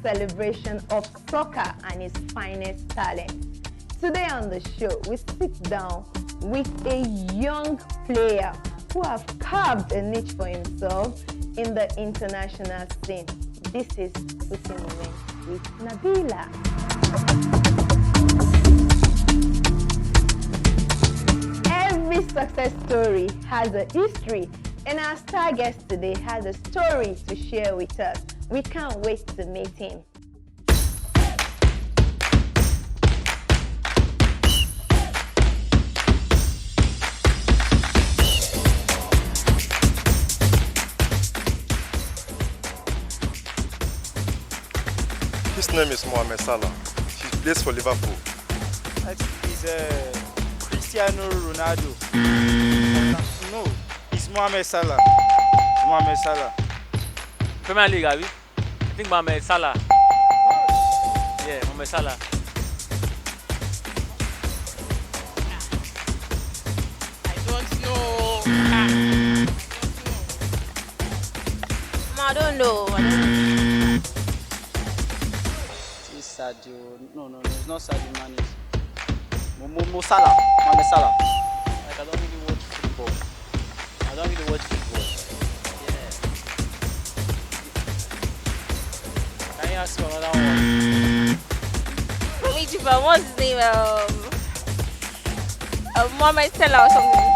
celebration of soccer and its finest talent. Today on the show, we sit down with a young player who has carved a niche for himself in the international scene. This is Footy Moment with Nabila. Every success story has a history, and our star guest today has a story to share with us. We can't wait to meet him. His name is Mohamed Salah. He plays for Liverpool. He's Cristiano Ronaldo. No, it's Mohamed Salah. Mohamed Salah. Premier League, I think Mohamed Salah. Yeah, Mohamed Salah. I don't know. I don't know. It's Sadio. No, it's not Sadio Mane. Mo Salah. Mohamed Salah. Like, I don't really watch football. Yeah. Can you ask for another one? What's his name? Mohamed Salah or something.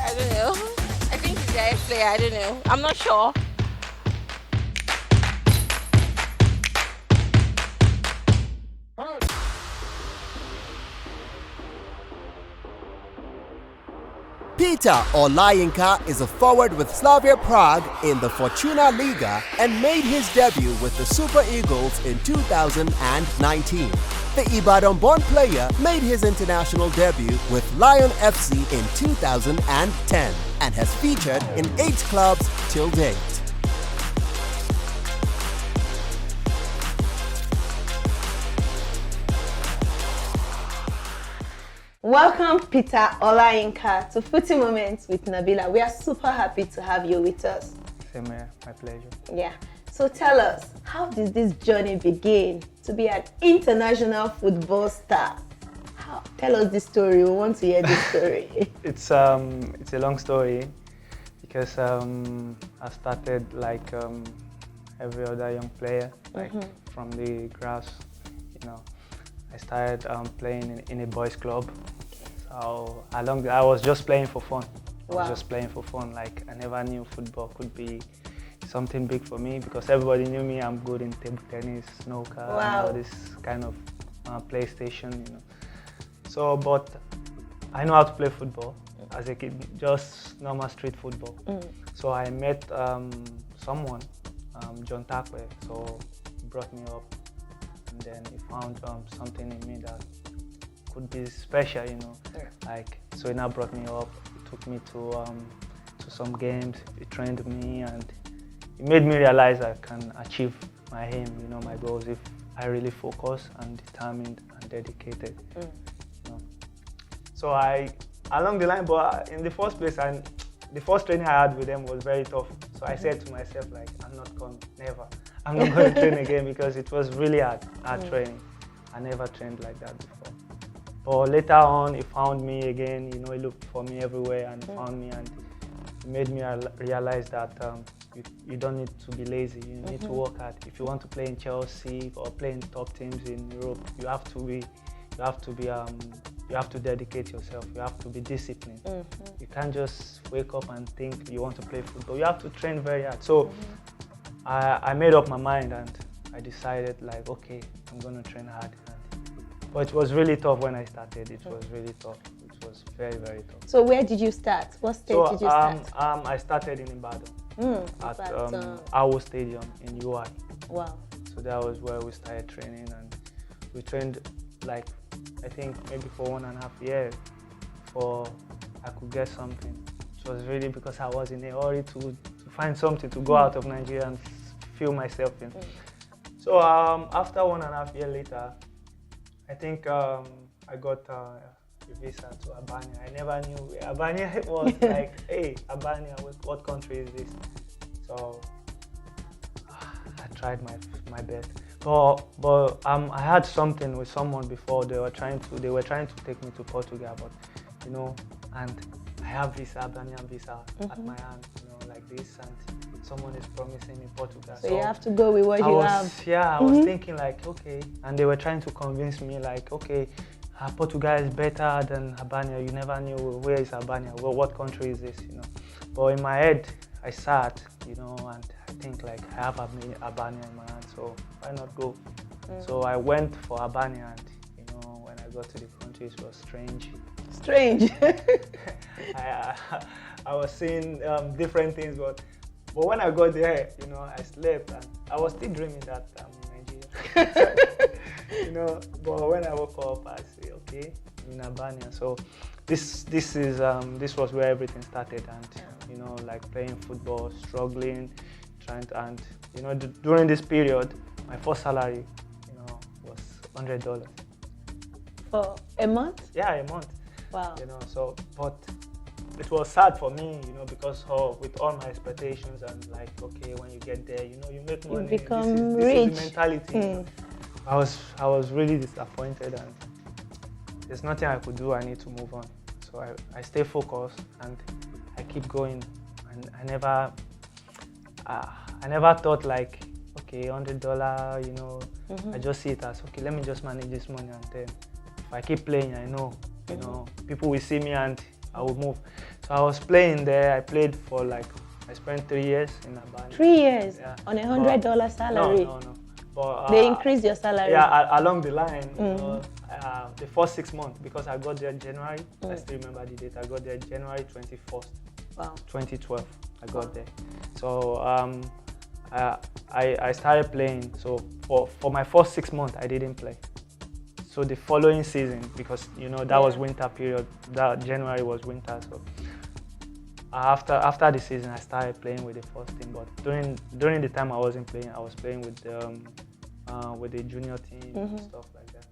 I don't know. I think he's a player. I don't know. I'm not sure. Peter Olayinka is a forward with Slavia Prague in the Fortuna Liga and made his debut with the Super Eagles in 2019. The Ibadan-born player made his international debut with Lyon FC in 2010 and has featured in 8 clubs till date. Welcome, Peter Olayinka, to Footy Moments with Nabila. We are super happy to have you with us. Same here, my pleasure. Yeah. So tell us, how did this journey begin to be an international football star? Tell us this story. We want to hear this story. It's a long story because I started like every other young player, like from the grass. I started playing in a boys' club. So I was just playing for fun. Wow. I was just playing for fun. Like, I never knew football could be something big for me because everybody knew me. I'm good in table tennis, snooker, and all this kind of PlayStation. So, but I know how to play football as a kid, just normal street football. So I met someone, John Takwe. So he brought me up. And then he found something in me that could be special, Like, so he now brought me up. He took me to some games. He trained me, and he made me realize I can achieve my aim, my goals, if I really focus and determined and dedicated. So along the line, but in the first place, the first training I had with them was very tough. So I said to myself, like, I'm not going to train again because it was really hard training. I never trained like that before. But later on, he found me again. He looked for me everywhere, and he found me, and he made me realize that you don't need to be lazy. You need to work hard. If you want to play in Chelsea or play in top teams in Europe, you have to dedicate yourself. You have to be disciplined. You can't just wake up and think you want to play football. You have to train very hard. So I made up my mind, and I decided, like, okay, I'm going to train hard. But it was really tough when I started. It was really tough. It was very, very tough. So where did you start? What state did you start? I started in Ibadan at Awo Stadium in UI. Wow. So that was where we started training, and we trained, like, I think maybe for 1.5 years before I could get something. It was really because I was in a hurry to find something to go out of Nigeria and feel myself in. So after 1.5 years later, I think I got a visa to Albania. I never knew where Albania was. Like, hey, Albania, what country is this? So I tried my best. But I had something with someone before. They were trying to take me to Portugal, but you know, and I have visa, Albanian visa at my hand, you know, like this, and someone is promising me Portugal. So you have to go with what you have. Yeah, I was thinking like, okay, and they were trying to convince me like, okay, Portugal is better than Albania. You never knew where is Albania, well, what country is this, you know. But in my head, I sat, you know, and I think like I have Albania in my hand, so why not go? So I went for Albania, and you know, when I got to the country, it was strange. Strange. I was seeing different things, but when I got there, you know, I slept, and I was still dreaming that I'm in Nigeria. You know, but when I woke up, I say, okay, I'm in Albania. So this was where everything started, and you know, like playing football, struggling, and you know, during this period, my first salary, you know, was $100. For a month? Yeah, a month. Wow. You know, so but it was sad for me, you know, because with all my expectations and like, okay, when you get there, you know, you make money. You become this rich. is the mentality. I was really disappointed, and there's nothing I could do. I need to move on. So I stay focused, and I keep going. And I never thought like, okay, $100, you know, I just see it as, okay, let me just manage this money, and then if I keep playing, I know, you know, people will see me and I will move. So I was playing there. I played for like, I spent 3 years in Albania. 3 years? Yeah. On $100 salary? No. But, they increased your salary? Yeah, along the line, you know, the first 6 months, because I got there January, I still remember the date, I got there January 21st, wow. 2012, I got there. So I started playing, so for my first 6 months, I didn't play. So the following season, because you know that was winter period, that January was winter, so after the season, I started playing with the first team. But during the time I wasn't playing, I was playing with the junior team and stuff like that.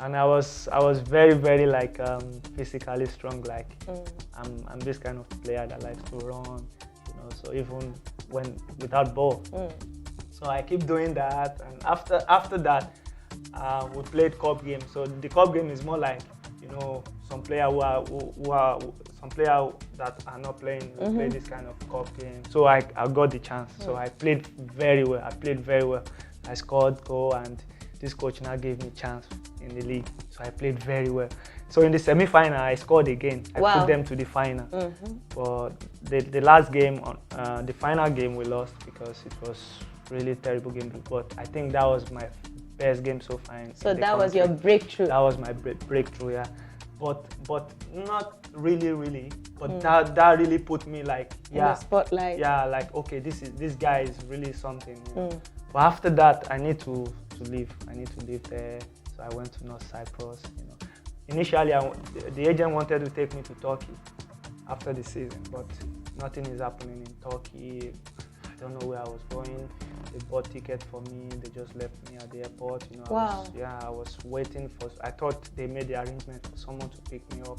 And I was very, very like physically strong. Like I'm this kind of player that likes to run, you know. So even when without ball, so I keep doing that. And after that, we played cup game. So the cup game is more like, you know, some player some player that are not playing play this kind of cup game. So I got the chance. So I played very well. I scored goal, and this coach now gave me chance in the league. So I played very well. So in the semi-final, I scored again. I put them to the final. But the last game, the final game, we lost because it was really terrible game. But I think that was my best game so far. So that was your breakthrough? That was my breakthrough, yeah. But not really. But that really put me like, in the spotlight. Yeah, like, okay, this guy is really something. You know? But after that, I need to leave. I need to leave there. So I went to North Cyprus. You know, initially the agent wanted to take me to Turkey after the season, but nothing is happening in Turkey. I don't know where I was going. They bought tickets for me. They just left me at the airport. You know, I was waiting for. I thought they made the arrangement for someone to pick me up.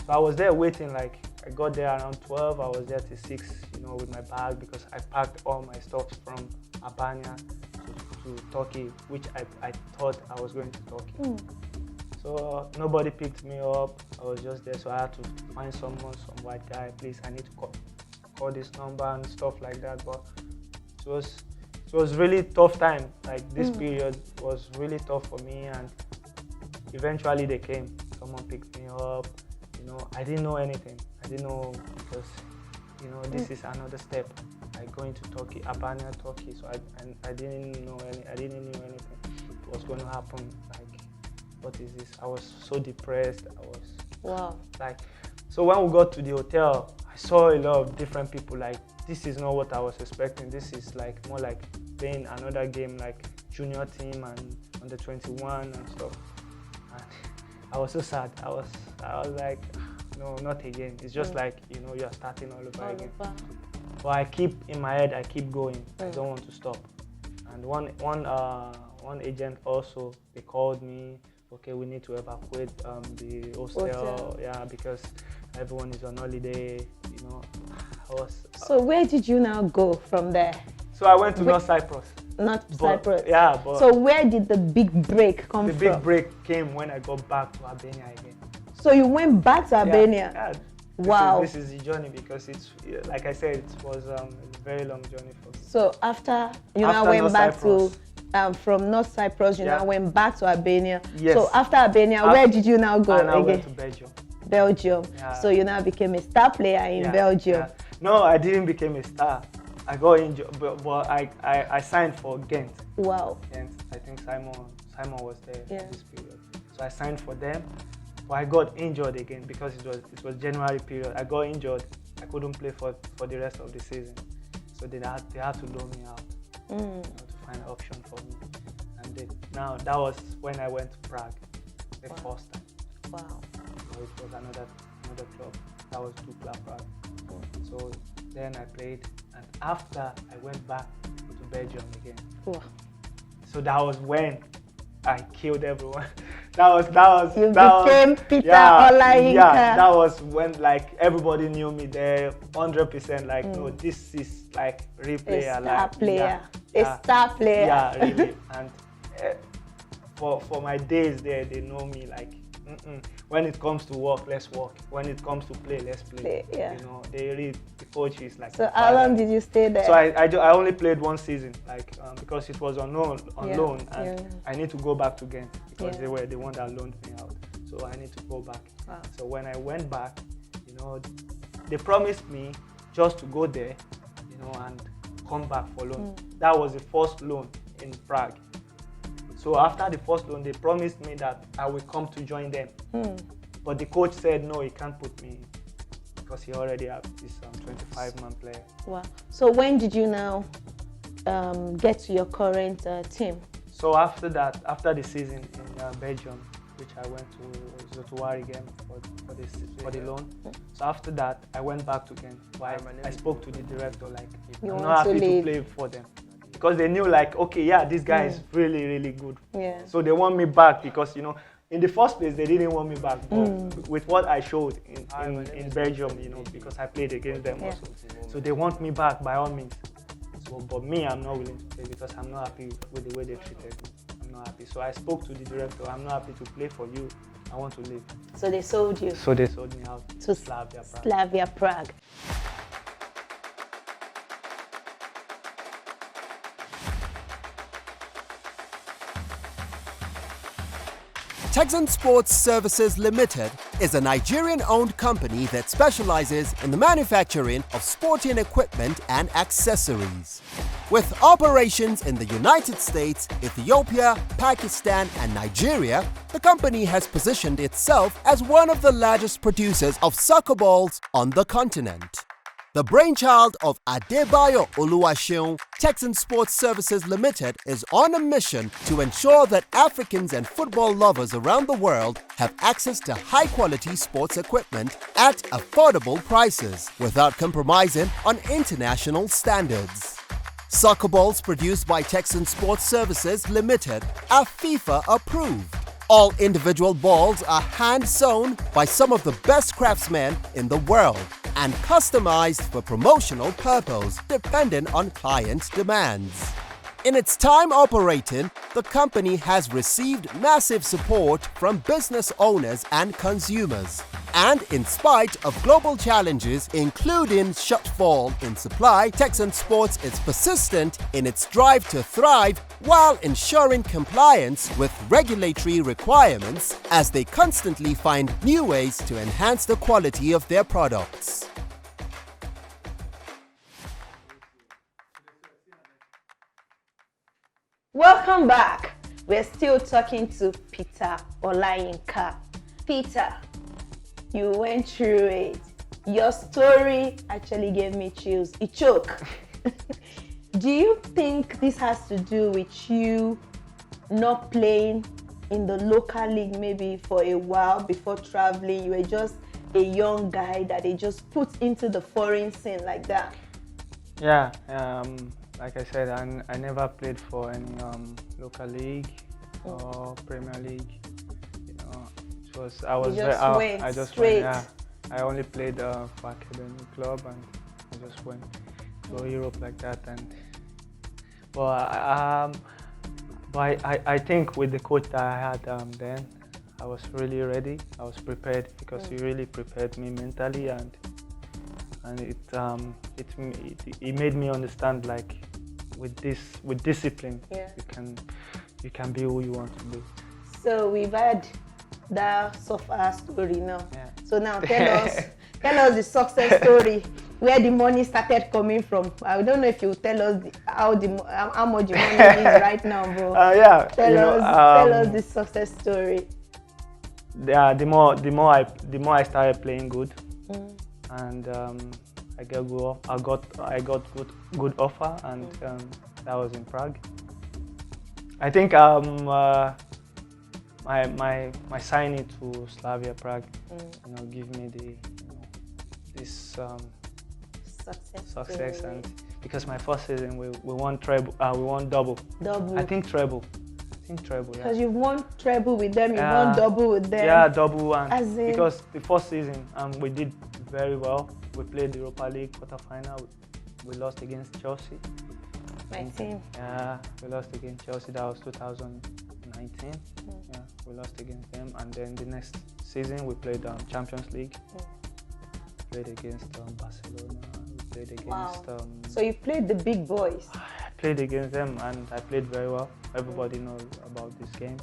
So I was there waiting. Like I got there around 12. I was there till 6. You know, with my bag, because I packed all my stuff from Albania to Turkey, which I thought I was going to Turkey. So nobody picked me up. I was just there. So I had to find some white guy. Please, I need to call this number and stuff like that. But it was really tough time. Like this period was really tough for me, and eventually they came. Someone picked me up. You know, I didn't know anything. I didn't know, because you know, this is another step. Like going to Turkey, Albania, Turkey. So I didn't know anything was going to happen. Like, what is this? I was so depressed. I was like, so when we got to the hotel, I saw a lot of different people. Like, this is not what I was expecting. This is like more like playing another game, like junior team and under 21 and stuff. And I was so sad. I was like, no, not again. It's just like, you know, you're starting all over again. But I keep in my head, I keep going. I don't want to stop. And one agent also, they called me. Okay, we need to evacuate the hostel. Yeah, because everyone is on holiday. You know, So where did you now go from there? So I went to North Cyprus. Not Cyprus. Yeah, but So where did the big break come the from? big break came when I got back to Albania again. So you went back to Albania? Yeah. Wow. This is the journey because it's, like I said, it was a very long journey for me. So after you now After went North back Cyprus. to, from North Cyprus, you Yeah. now went back to Albania. Yes. So after Albania, where did you now go I now again? went to Belgium. Belgium. Yeah. So you now became a star player in Yeah, Belgium. yeah. No, I didn't become a star. I got injured, but I signed for Ghent. Wow. Ghent. I think Simon was there Yeah. this period. So I signed for them, but I got injured again because it was January period. I got injured. I couldn't play for the rest of the season. So they had to loan me out to find an option for me. And now that was when I went to Prague the first time. Wow. So it was another club. That was Dukla Prague. So then I played, and after I went back to Belgium again. Wow. So that was when I killed everyone. that was You that became was, Peter yeah, Olayinka. Yeah, that was when like everybody knew me there, 100%. Like, no, this is like real player, A star like player. yeah, A star player. Yeah, really. And for my days there, they know me like. When it comes to work, let's work. When it comes to play, let's play. Yeah. You know, the coach is like. So how long did you stay there? So I only played one season, like because it was on loan, and I need to go back to Ghent because they were the one that loaned me out. So I need to go back. Wow. So when I went back, you know, they promised me just to go there, you know, and come back for loan. That was the first loan in Prague. So after the first loan, they promised me that I will come to join them. But the coach said, no, he can't put me in because he already has this 25-man player. Wow. So when did you now get to your current team? So after that, after the season in Belgium, which I went to Zotuwari again for the loan. So after that, I went back to Ghent. I spoke to the director, like, I'm not happy to play for them. Because they knew, like, okay, yeah, this guy is really, really good. Yeah. So they want me back because, you know, in the first place, they didn't want me back. But with what I showed in Belgium, you know, because I played against them also. So they want me back by all means. So, but me, I'm not willing to play because I'm not happy with the way they treated me. I'm not happy. So I spoke to the director, I'm not happy to play for you. I want to leave. So they sold you? So they sold me out to Slavia Prague. Slavia Prague. Texan Sports Services Limited is a Nigerian-owned company that specializes in the manufacturing of sporting equipment and accessories. With operations in the United States, Ethiopia, Pakistan, and Nigeria, the company has positioned itself as one of the largest producers of soccer balls on the continent. The brainchild of Adebayo Oluwaseun, Texan Sports Services Limited is on a mission to ensure that Africans and football lovers around the world have access to high-quality sports equipment at affordable prices without compromising on international standards. Soccer balls produced by Texan Sports Services Limited are FIFA approved. All individual balls are hand-sewn by some of the best craftsmen in the world and customized for promotional purpose depending on client demands. In its time operating, the company has received massive support from business owners and consumers. And in spite of global challenges including shortfall in supply, Texan Sports is persistent in its drive to thrive while ensuring compliance with regulatory requirements as they constantly find new ways to enhance the quality of their products. Welcome back. We're still talking to Peter Olayinka. Peter, you went through it. Your story actually gave me chills. It choke. Do you think this has to do with you not playing in the local league maybe for a while before traveling? You were just a young guy that they just put into the foreign scene like that? Yeah, like I said, I never played for any local league or Premier League. You know, it was I just went. Yeah, I only played for academy club and I just went to Europe like that. And But I think with the coach that I had then, I was really ready. I was prepared because he really prepared me mentally, and it made me understand, like, with discipline, you can be who you want to be. So we've had that suffer story now. Yeah. So now tell us the success story, where the money started coming from. I don't know if you tell us how much the money is right now, bro. Tell us the success story. Yeah, the more I started playing good, and I got good offer, and that was in Prague. I think my signing to Slavia Prague, give me this success, and because my first season we won treble, we won double. I think treble. Yeah. Because you've won treble with them, you won double with them. Yeah, double, and because the first season we did very well. We played the Europa League quarterfinal. We lost against Chelsea. My team. Yeah, we lost against Chelsea. That was 2019. Yeah, we lost against them, and then the next season we played Champions League. Played against Barcelona. We played against. So you played the big boys. I played against them, and I played very well. Everybody knows about this game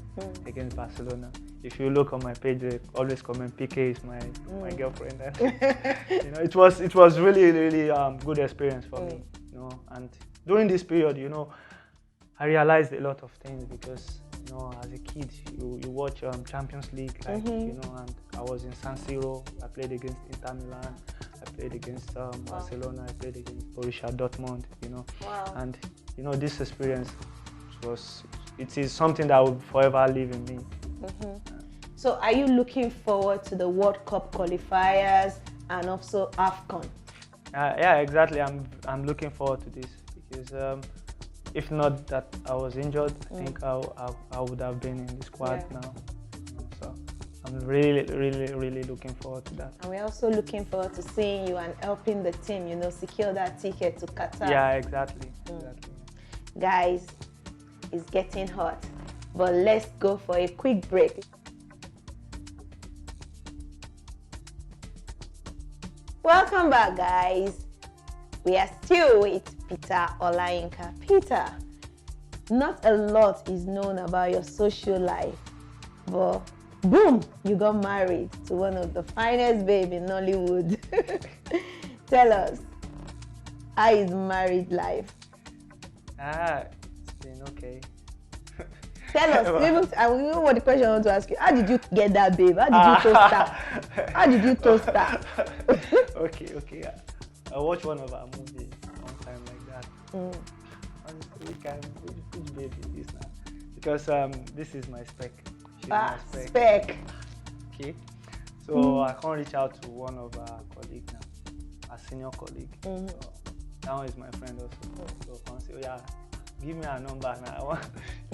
against Barcelona. If you look on my page, they always comment PK is my girlfriend. It was really good experience for me. And during this period, I realized a lot of things because as a kid, you watch Champions League, and I was in San Siro. I played against Inter Milan. I played against Barcelona. I played against Borussia Dortmund. And this experience it is something that will forever live in me. So are you looking forward to the World Cup qualifiers and also AFCON? Yeah, exactly. I'm looking forward to this because if not that I was injured, I think I would have been in the squad now. So I'm really looking forward to that. And we're also looking forward to seeing you and helping the team, secure that ticket to Qatar. Yeah, exactly. Guys, it's getting hot, but let's go for a quick break. Welcome back, guys. We are still with Peter Olayinka. Peter, not a lot is known about your social life, but boom, you got married to one of the finest babes in Nollywood. Tell us, how is married life? It's been okay. Tell us, even what the question I want to ask you, how did you get that babe? How did you toast her? How did you toast her? Okay. I watched one of our movies one time like that. Which babe is this now? Because this is my spec. She's my spec. Okay. So I can't reach out to one of our colleagues now, a senior colleague. So that one is my friend also. So I can say, give me a number now. I want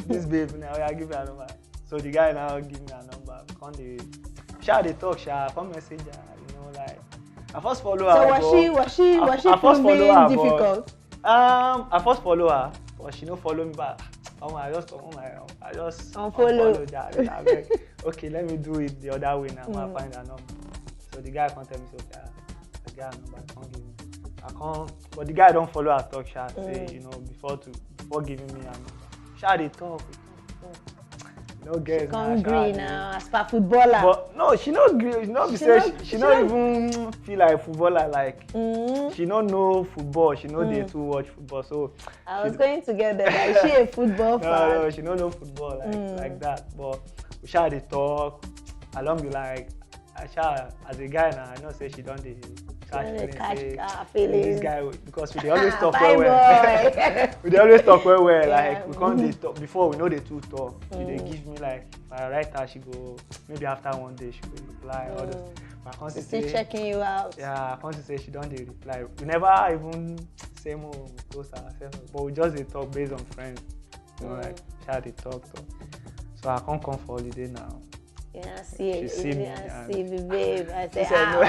this babe now. Give me a number. So the guy now give me a number. Can't they talk? Come message her. I first follow her. So was she proving difficult? I first follow her, but she don't follow me back. I just unfollow. Like, okay, let me do it the other way now. I find her number. So the guy can't tell me, so I get her number. I can't give me. I can't. But the guy don't follow her talk. Say before giving me her number. They talk. No girls now. Green now, as per footballer. But no, she not green. She not even feel like footballer. Like she don't know football. She know they too watch football. So I was going to get that. Is she a football fan? No, she don't know football like that. But we they talk. Along the as a guy now, I know say she don't catch feelings. This guy, because we always talk well. We always talk well. Like we can't talk before we know they two talk. They give me like if I write her, she go maybe after one day she will reply. But I can't still checking you out. Yeah, I can't say she don't reply. We never even say more close ourselves, but we just talk based on friends. Like they talk. So I can't come for holiday now. Yeah, see me, babe. I say, no.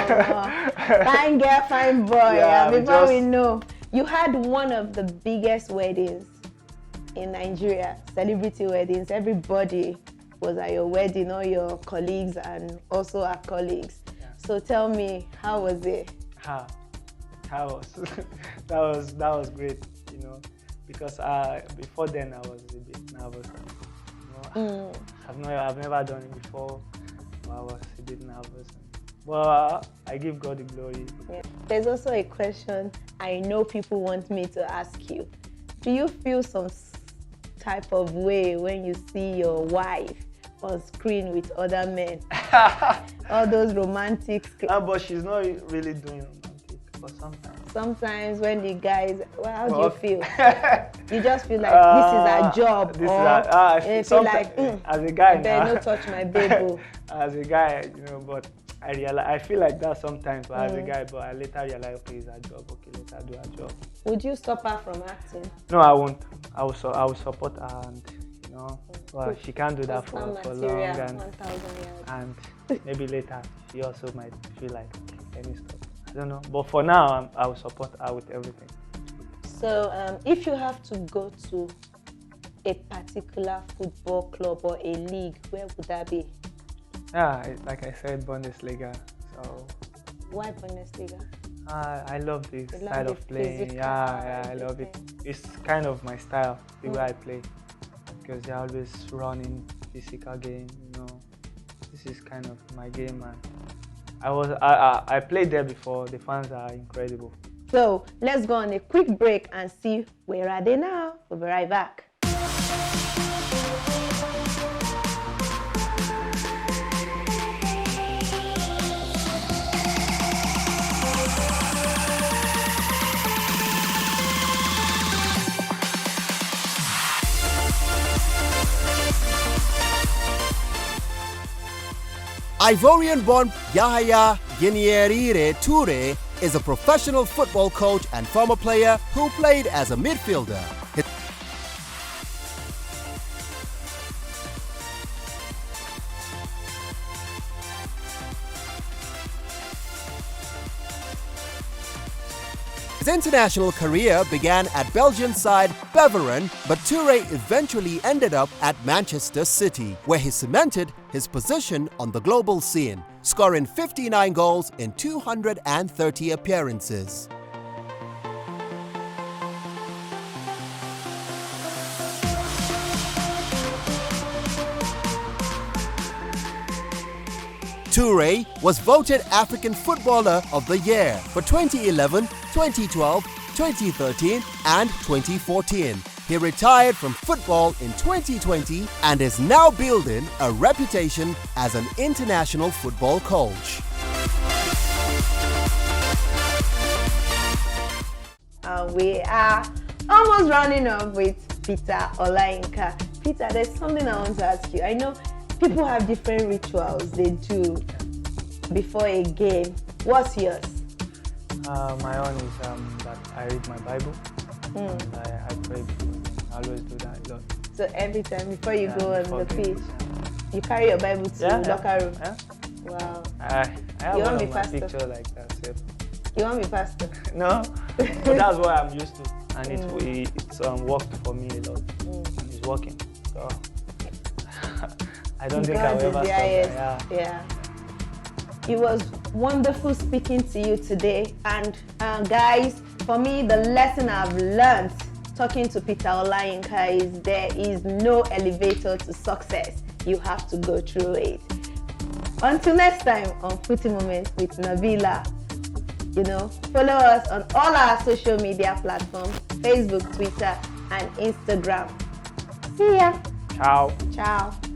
Fine girl, fine boy. Before we know, you had one of the biggest weddings in Nigeria, celebrity weddings, everybody was at your wedding, all your colleagues and also our colleagues. Yeah. So tell me, how was it? That was great, you know, because before then I was a bit nervous. You know, I've never done it before. I was a bit nervous. Well, I give God the glory. Yeah. There's also a question I know people want me to ask you. Do you feel some type of way when you see your wife on screen with other men? All those romantic... But she's not really doing romantic, but sometimes. Sometimes when the guys, well, how do you feel? You just feel like this is our job, you feel like, as a guy, I better not touch my baby. As a guy, you know, but I feel like that sometimes, but as a guy, but I later realize, okay, it's our job, okay, let her do her job. Would you stop her from acting? No, I won't. I will support her, and you know, well, she can't do that for long, and maybe later she also might feel like, okay, let me stop. I don't know, but for now, I will support her with everything. So, if you have to go to a particular football club or a league, where would that be? Yeah, like I said, Bundesliga. So. Why Bundesliga? I love this style of playing. Yeah, I love it. It's kind of my style, the way I play, because they're always running, physical game. You know, this is kind of my game, man. I played there before. The fans are incredible. So let's go on a quick break and see where are they now. We'll be right back. Ivorian-born Yahya Guiniérire Touré is a professional football coach and former player who played as a midfielder. His international career began at Belgian side Beveren, but Touré eventually ended up at Manchester City, where he cemented his position on the global scene, scoring 59 goals in 230 appearances. Touré was voted African Footballer of the Year for 2011, 2012, 2013 and 2014. He retired from football in 2020 and is now building a reputation as an international football coach. We are almost running off with Peter Olayinka. Peter, there's something I want to ask you. I know people have different rituals they do before a game. What's yours? My own is that I read my Bible and I pray before. I always do that a lot. So every time before you go on the pitch, you carry your Bible to the locker room? Yeah. Wow. I have You one want of me my pastor? picture like that. So. You want me pastor? No, but that's what I'm used to, and it's worked for me a lot, and it's working. So I don't think I'll ever stop that. Yeah. It was wonderful speaking to you today, and guys, for me, the lesson I've learned talking to Peter Olayinka is there is no elevator to success. You have to go through it. Until next time on Footy Moments with Nabila. Follow us on all our social media platforms, Facebook, Twitter, and Instagram. See ya. Ciao. Ciao.